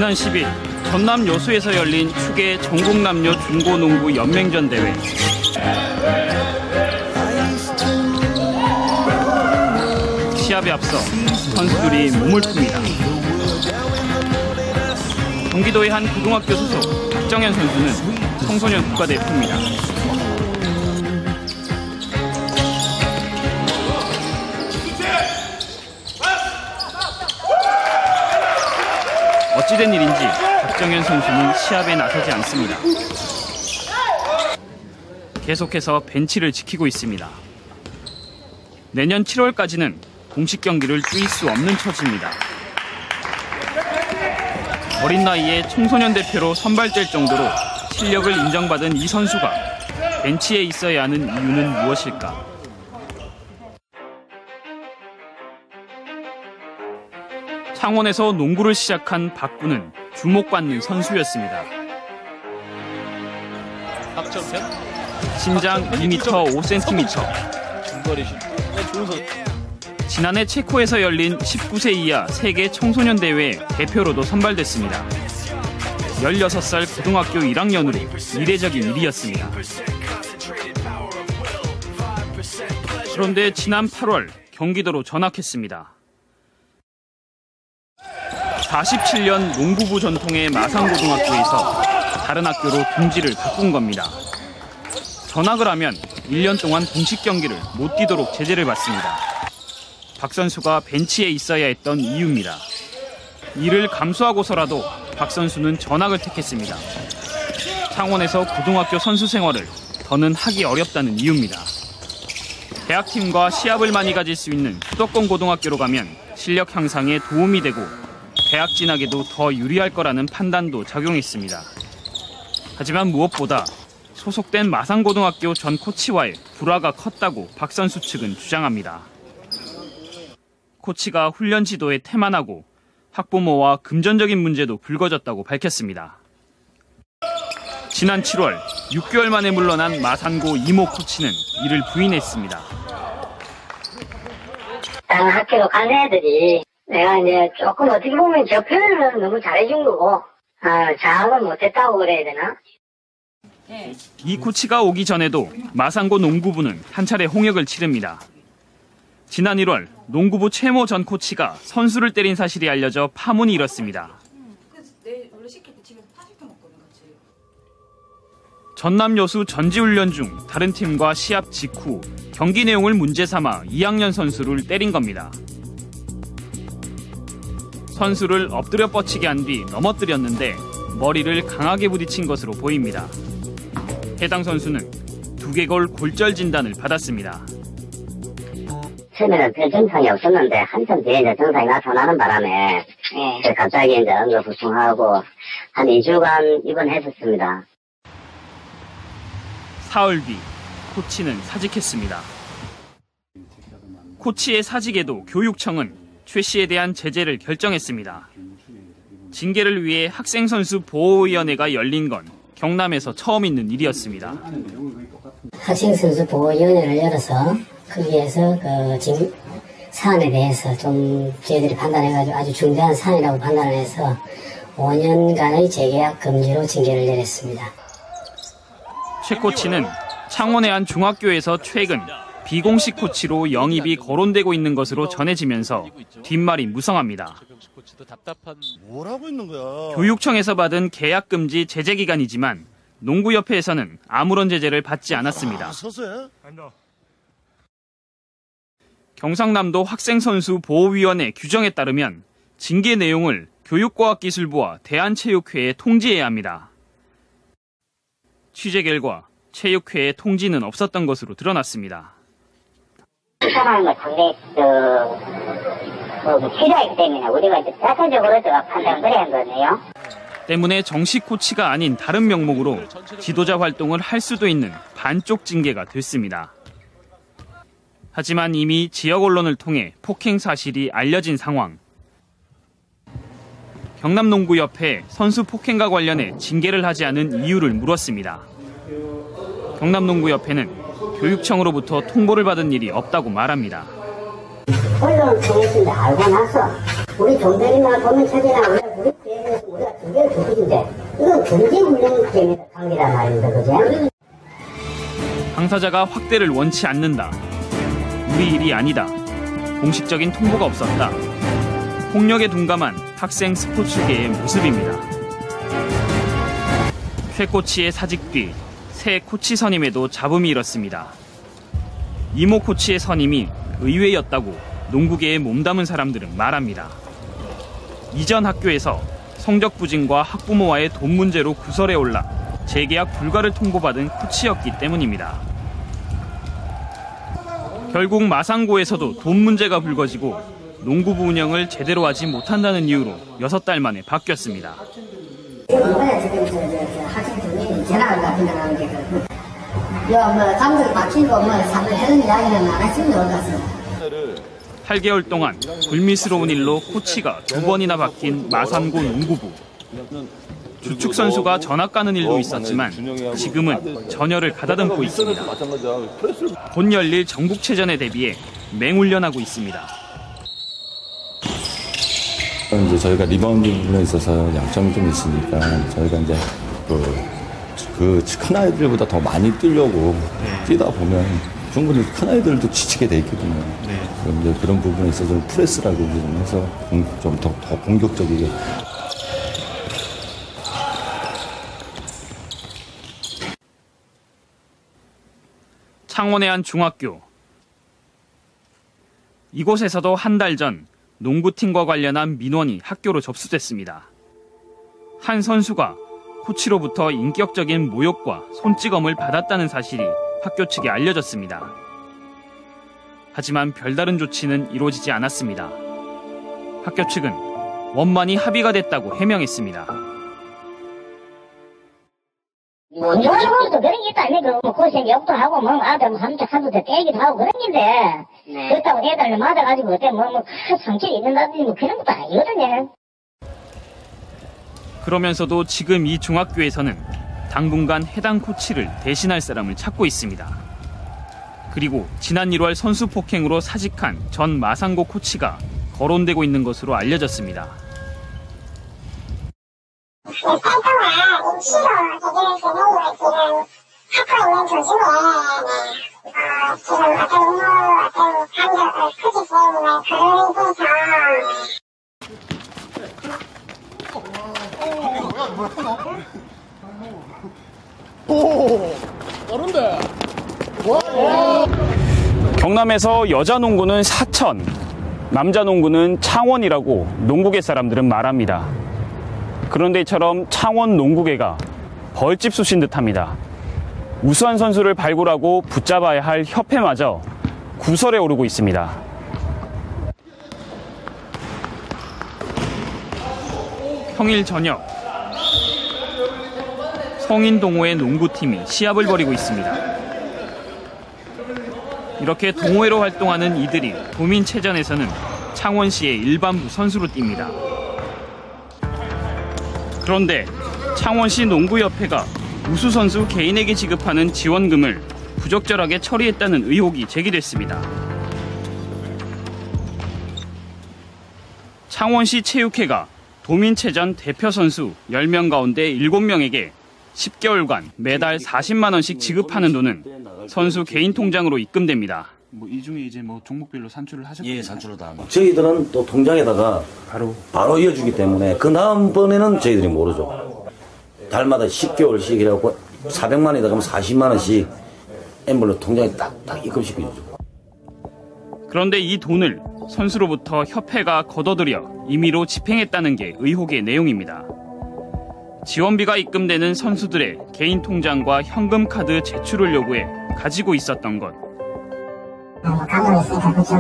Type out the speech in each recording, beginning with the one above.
지난 10일 전남 여수에서 열린 축의 전국남녀 중고농구 연맹전 대회. 시합에 앞서 선수들이 몸을 풉니다. 경기도의 한 고등학교 소속 박정현 선수는 청소년 국가대표입니다. 어찌된 일인지 박정현 선수는 시합에 나서지 않습니다. 계속해서 벤치를 지키고 있습니다. 내년 7월까지는 공식 경기를 뛸 수 없는 처지입니다. 어린 나이에 청소년 대표로 선발될 정도로 실력을 인정받은 이 선수가 벤치에 있어야 하는 이유는 무엇일까? 창원에서 농구를 시작한 박구는 주목받는 선수였습니다. 신장 2m 5cm. 중거리 슛. 좋은 선수. 지난해 체코에서 열린 19세 이하 세계 청소년 대회 대표로도 선발됐습니다. 16살 고등학교 1학년으로 이례적인 일이었습니다. 그런데 지난 8월 경기도로 전학했습니다. 47년 농구부 전통의 마산고등학교에서 다른 학교로 둥지를 바꾼 겁니다. 전학을 하면 1년 동안 공식 경기를 못 뛰도록 제재를 받습니다. 박 선수가 벤치에 있어야 했던 이유입니다. 이를 감수하고서라도 박 선수는 전학을 택했습니다. 창원에서 고등학교 선수 생활을 더는 하기 어렵다는 이유입니다. 대학팀과 시합을 많이 가질 수 있는 수도권 고등학교로 가면 실력 향상에 도움이 되고 대학 진학에도 더 유리할 거라는 판단도 작용했습니다. 하지만 무엇보다 소속된 마산고등학교 전 코치와의 불화가 컸다고 박 선수 측은 주장합니다. 코치가 훈련 지도에 태만하고 학부모와 금전적인 문제도 불거졌다고 밝혔습니다. 지난 7월 6개월 만에 물러난 마산고 이모 코치는 이를 부인했습니다. 다른 학교로 간 애들이 내가 이제 조금 어떻게 보면 저 표현을 너무 잘해준 거고 장악을 못했다고 그래야 되나? 이 코치가 오기 전에도 마산고 농구부는 한 차례 홍역을 치릅니다. 지난 1월 농구부 최모 전 코치가 선수를 때린 사실이 알려져 파문이 일었습니다. 전남 여수 전지훈련 중 다른 팀과 시합 직후 경기 내용을 문제 삼아 2학년 선수를 때린 겁니다. 선수를 엎드려 뻗치게 한 뒤 넘어뜨렸는데 머리를 강하게 부딪힌 것으로 보입니다. 해당 선수는 두개골 골절 진단을 받았습니다. 처음에는 별 증상이 없었는데 한참 뒤에 이제 증상이 나타나는 바람에 갑자기 이제 응급부송하고 한 2주간 입원했었습니다. 사흘 뒤 코치는 사직했습니다. 코치의 사직에도 교육청은 최 씨에 대한 제재를 결정했습니다. 징계를 위해 학생선수 보호위원회가 열린 건 경남에서 처음 있는 일이었습니다. 학생선수 보호위원회를 열어서 거기에서 그 사안에 대해서 좀 저희들이 판단해가지고 아주 중대한 사안이라고 판단을 해서 5년간의 재계약 금지로 징계를 내렸습니다. 최 코치는 창원의 한 중학교에서 최근 비공식 코치로 영입이 거론되고 있는 것으로 전해지면서 뒷말이 무성합니다. 뭐라고 있는 거야? 교육청에서 받은 계약 금지 제재 기간이지만 농구협회에서는 아무런 제재를 받지 않았습니다. 경상남도 학생선수 보호위원회 규정에 따르면 징계 내용을 교육과학기술부와 대한체육회에 통지해야 합니다. 취재 결과 체육회에 통지는 없었던 것으로 드러났습니다. 수사하는 거 상당히 필요하기 때문에 우리가 이제 자체적으로 판단을 해야 하거든요. 때문에 정식 코치가 아닌 다른 명목으로 지도자 활동을 할 수도 있는 반쪽 징계가 됐습니다. 하지만 이미 지역 언론을 통해 폭행 사실이 알려진 상황. 경남농구협회 선수 폭행과 관련해 징계를 하지 않은 이유를 물었습니다. 경남농구협회는 교육청으로부터 통보를 받은 일이 없다고 말합니다. 언론을 통해서 알고 나서 우리 종대리나 도면체제나 우리 대회에서 우리가 근데 이건 경제훈련 때문에 강의란 말입니다. 그죠? 당사자가 확대를 원치 않는다. 우리 일이 아니다. 공식적인 통보가 없었다. 폭력에 둔감한 학생 스포츠계의 모습입니다. 최 코치의 사직 뒤 새 코치 선임에도 잡음이 일었습니다. 이모 코치의 선임이 의외였다고 농구계에 몸담은 사람들은 말합니다. 이전 학교에서 성적 부진과 학부모와의 돈 문제로 구설에 올라 재계약 불가를 통보받은 코치였기 때문입니다. 결국 마산고에서도 돈 문제가 불거지고 농구부 운영을 제대로 하지 못한다는 이유로 6달 만에 바뀌었습니다. 이번에 지금 학생 중에 전화 같은 거 나오는 게 감독이 바뀌고 그런 이야기는 안 했으면 좋을 것 같습니다. 8개월 동안 불미스러운 일로 코치가 2번이나 바뀐 마산고 농구부. 주축 선수가 전학 가는 일도 있었지만 지금은 전열을 가다듬고 있습니다. 곧 열릴 전국체전에 대비해 맹훈련하고 있습니다. 이제 저희가 리바운드 부분에 있어서 양점이 좀 있으니까 저희가 이제 그 큰 아이들보다 더 많이 뛰려고 뛰다 보면 충분히 큰 아이들도 지치게 돼 있거든요. 이제 그런 부분에 있어서 프레스라고 해서 좀 더 공격적이게. 창원의 한 중학교. 이곳에서도 한 달 전 농구팀과 관련한 민원이 학교로 접수됐습니다. 한 선수가 코치로부터 인격적인 모욕과 손찌검을 받았다는 사실이 학교 측에 알려졌습니다. 하지만 별다른 조치는 이루어지지 않았습니다. 학교 측은 원만히 합의가 됐다고 해명했습니다. 농구도 그런 게 있다. 뭐 고생 욕도 하고 뭐 아들 한두 대 때기도 하고 그런 게인데 그렇다고 애들 맞아가지고 어때 뭐 상처를 입는다든지 뭐 그런 것도 아니거든요. 그러면서도 지금 이 중학교에서는 당분간 해당 코치를 대신할 사람을 찾고 있습니다. 그리고 지난 1월 선수 폭행으로 사직한 전 마산고 코치가 거론되고 있는 것으로 알려졌습니다. 활동을 임시로 해결할 계획이고 지금 하고 있는 도중에 지금 어떤 의무, 어떤 감독, 코치 선생님을 거론해서 경남에서 여자 농구는 사천, 남자 농구는 창원이라고 농구계 사람들은 말합니다. 그런데 이처럼 창원 농구계가 벌집 쑤신 듯합니다. 우수한 선수를 발굴하고 붙잡아야 할 협회마저 구설에 오르고 있습니다. 평일 저녁, 성인 동호회 농구팀이 시합을 벌이고 있습니다. 이렇게 동호회로 활동하는 이들이 도민체전에서는 창원시의 일반부 선수로 뜁니다. 그런데 창원시 농구협회가 우수선수 개인에게 지급하는 지원금을 부적절하게 처리했다는 의혹이 제기됐습니다. 창원시 체육회가 도민체전 대표 선수 10명 가운데 7명에게 10개월간 매달 40만 원씩 지급하는 돈은 선수 개인 통장으로 입금됩니다. 이 중에 이제 종목별로 산출을 하셨나요? 예, 산출로 다. 저희들은 또 통장에다가 바로 이어주기 때문에 그 다음번에는 저희들이 모르죠. 달마다 10개월씩 이래갖고 400만 원이다 그러면 40만 원씩 엠블로 통장에 딱딱 입금시켜주죠. 그런데 이 돈을 선수로부터 협회가 걷어들여 임의로 집행했다는 게 의혹의 내용입니다. 지원비가 입금되는 선수들의 개인 통장과 현금 카드 제출을 요구해 가지고 있었던 것. 감독이 있으니까 그쪽에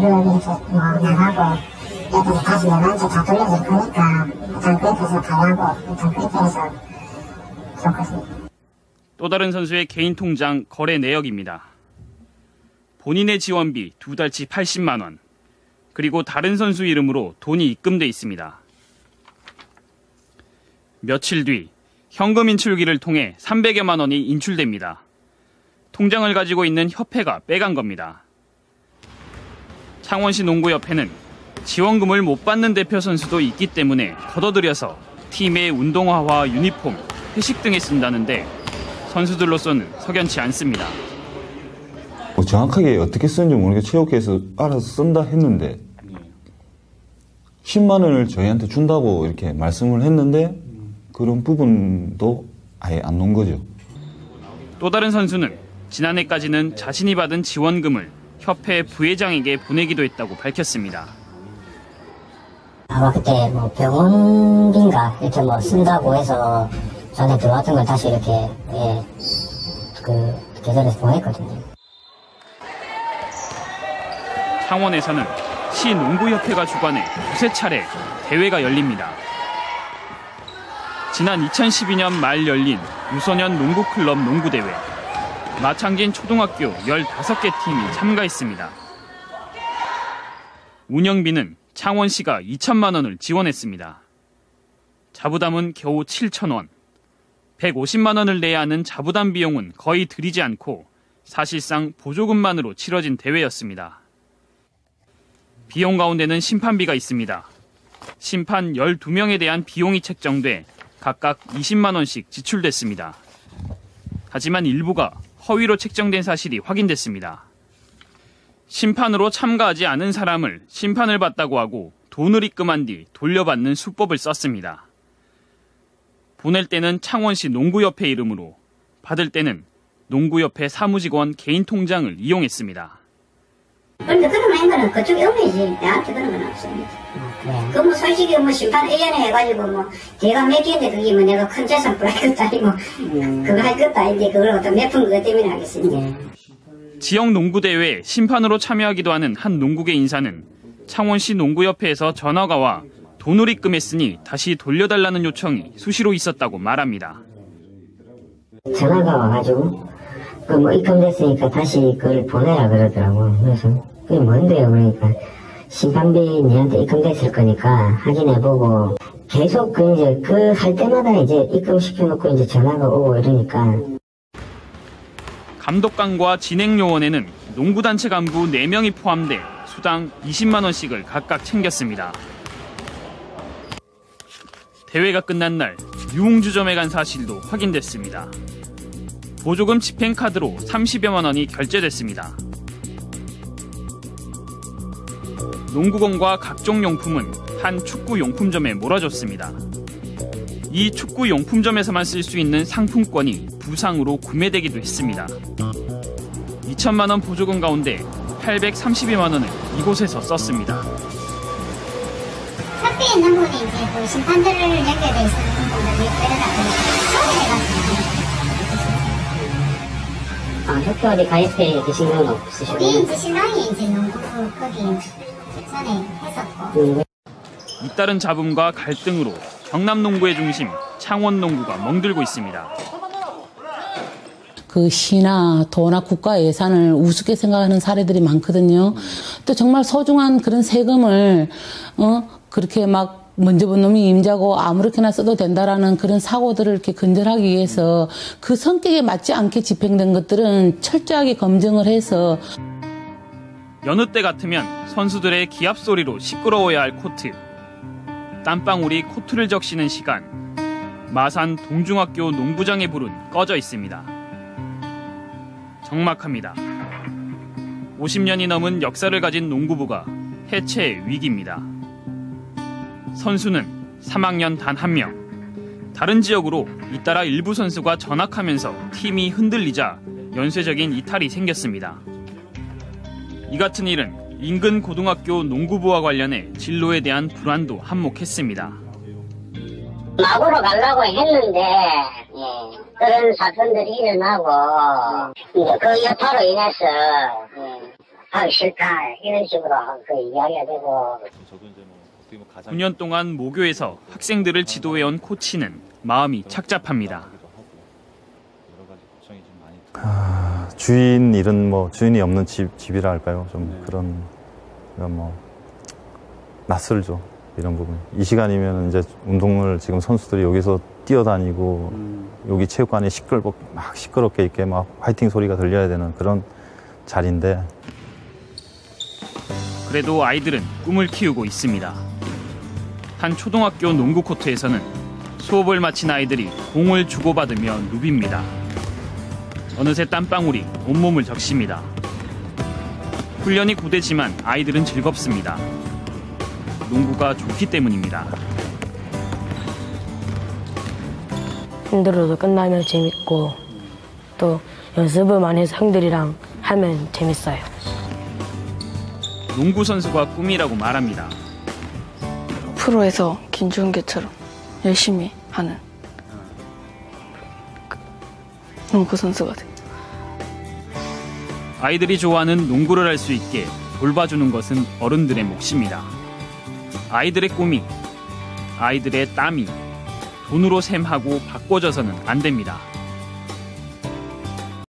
월급을 이렇게 나가고 애들이 다시 내한테 다 돌려줄 거니까 일단 그렇게 해서 달라고 일단 그렇게 해서 줬거든요. 또 다른 선수의 개인 통장 거래 내역입니다. 본인의 지원비 2달치 80만 원, 그리고 다른 선수 이름으로 돈이 입금돼 있습니다. 며칠 뒤 현금 인출기를 통해 300여만 원이 인출됩니다. 통장을 가지고 있는 협회가 빼간 겁니다. 창원시 농구협회는 지원금을 못 받는 대표 선수도 있기 때문에 걷어들여서 팀의 운동화와 유니폼, 회식 등에 쓴다는데 선수들로서는 석연치 않습니다. 정확하게 어떻게 쓰는지 모르겠고 체육회에서 알아서 쓴다 했는데 10만 원을 저희한테 준다고 이렇게 말씀을 했는데 그런 부분도 아예 안 놓은 거죠. 또 다른 선수는 지난해까지는 자신이 받은 지원금을 협회 부회장에게 보내기도 했다고 밝혔습니다. 아마 그때 뭐 병원비인가 이렇게 뭐 쓴다고 해서 전에 들어왔던 걸 다시 이렇게 그 계좌에서 보냈거든요. 창원에서는 시농구협회가 주관해 두세 차례 대회가 열립니다. 지난 2012년 말 열린 유소년 농구클럽 농구대회. 마창진 초등학교 15개 팀이 참가했습니다. 운영비는 창원시가 2천만 원을 지원했습니다. 자부담은 겨우 7천 원. 150만 원을 내야 하는 자부담 비용은 거의 들이지 않고 사실상 보조금만으로 치러진 대회였습니다. 비용 가운데는 심판비가 있습니다. 심판 12명에 대한 비용이 책정돼 각각 20만 원씩 지출됐습니다. 하지만 일부가 허위로 책정된 사실이 확인됐습니다. 심판으로 참가하지 않은 사람을 심판을 받다고 하고 돈을 입금한 뒤 돌려받는 수법을 썼습니다. 보낼 때는 창원시 농구협회 이름으로, 받을 때는 농구협회 사무직원 개인 통장을 이용했습니다. 그런데 그런 거는 그쪽에 업무이지. 내한테 그런 건 없습니다. 그 뭐 솔직히 뭐 심판 1년에 해가지고 뭐 걔가 몇 개인데 그게 뭐 내가 큰 재산 불할 것도 아니고 그거 할 것도 아닌데 그걸 어떤 몇 푼 그것 때문에 하겠습니까? 지역 농구대회에 심판으로 참여하기도 하는 한 농구계 인사는 창원시 농구협회에서 전화가 와 돈을 입금했으니 다시 돌려달라는 요청이 수시로 있었다고 말합니다. 전화가 와가지고 그 뭐 입금됐으니까 다시 그걸 보내라 그러더라고. 그래서 그게 뭔데요? 그러니까 심판비 니한테 입금됐을 거니까 확인해보고 계속 그 이제 그 할 때마다 이제 입금시켜놓고 이제 전화가 오고 이러니까. 감독관과 진행요원에는 농구단체 간부 4명이 포함돼 수당 20만 원씩을 각각 챙겼습니다. 대회가 끝난 날 유흥주점에 간 사실도 확인됐습니다. 보조금 집행카드로 30여만 원이 결제됐습니다. 농구공과 각종 용품은 한 축구용품점에 몰아줬습니다. 이 축구용품점에서만 쓸 수 있는 상품권이 부상으로 구매되기도 했습니다. 2천만 원 보조금 가운데 832만 원을 이곳에서 썼습니다. 협회에 있는 분이 이제 그 심판들을 연결돼 있는 분들이 빼려다 보니까 협회 어디 가입해 계신 건 없으시고? 우리 이제 신랑이 이제 농구 거기 전에 했었고. 잇따른 잡음과 갈등으로 경남 농구의 중심 창원 농구가 멍들고 있습니다. 그 시나 도나 국가 예산을 우습게 생각하는 사례들이 많거든요. 또 정말 소중한 그런 세금을 그렇게 막 먼저 본 놈이 임자고 아무렇게나 써도 된다라는 그런 사고들을 이렇게 근절하기 위해서 그 성격에 맞지 않게 집행된 것들은 철저하게 검증을 해서. 여느 때 같으면 선수들의 기합 소리로 시끄러워야 할 코트. 땀방울이 코트를 적시는 시간. 마산 동중학교 농구장의 불은 꺼져 있습니다. 적막합니다. 50년이 넘은 역사를 가진 농구부가 해체 위기입니다. 선수는 3학년 단 1명. 다른 지역으로 잇따라 일부 선수가 전학하면서 팀이 흔들리자 연쇄적인 이탈이 생겼습니다. 이 같은 일은 인근 고등학교 농구부와 관련해 진로에 대한 불안도 한몫했습니다. 막으로 가려고 했는데 그런 사건들이 일어나고 그 여파로 인해서 하기 싫다 이런 식으로 그 이야기가 되고. 9년 동안 모교에서 학생들을 지도해온 코치는 마음이 착잡합니다. 주인 일은 뭐 주인이 없는 집이라 할까요? 좀 그런 뭐 낯설죠. 이런 부분. 이 시간이면 이제 운동을 지금 선수들이 여기서 뛰어다니고 여기 체육관에 시끄럽게 이렇게 막 화이팅 소리가 들려야 되는 그런 자리인데. 그래도 아이들은 꿈을 키우고 있습니다. 한 초등학교 농구 코트에서는 수업을 마친 아이들이 공을 주고받으며 누빕니다. 어느새 땀방울이 온몸을 적십니다. 훈련이 고되지만 아이들은 즐겁습니다. 농구가 좋기 때문입니다. 힘들어도 끝나면 재밌고 또 연습을 많이 해서 형들이랑 하면 재밌어요. 농구 선수가 꿈이라고 말합니다. 프로에서 김준규처럼 열심히 하는 농구 선수가 돼. 아이들이 좋아하는 농구를 할 수 있게 돌봐주는 것은 어른들의 몫입니다. 아이들의 꿈이, 아이들의 땀이 돈으로 셈하고 바꿔져서는 안 됩니다.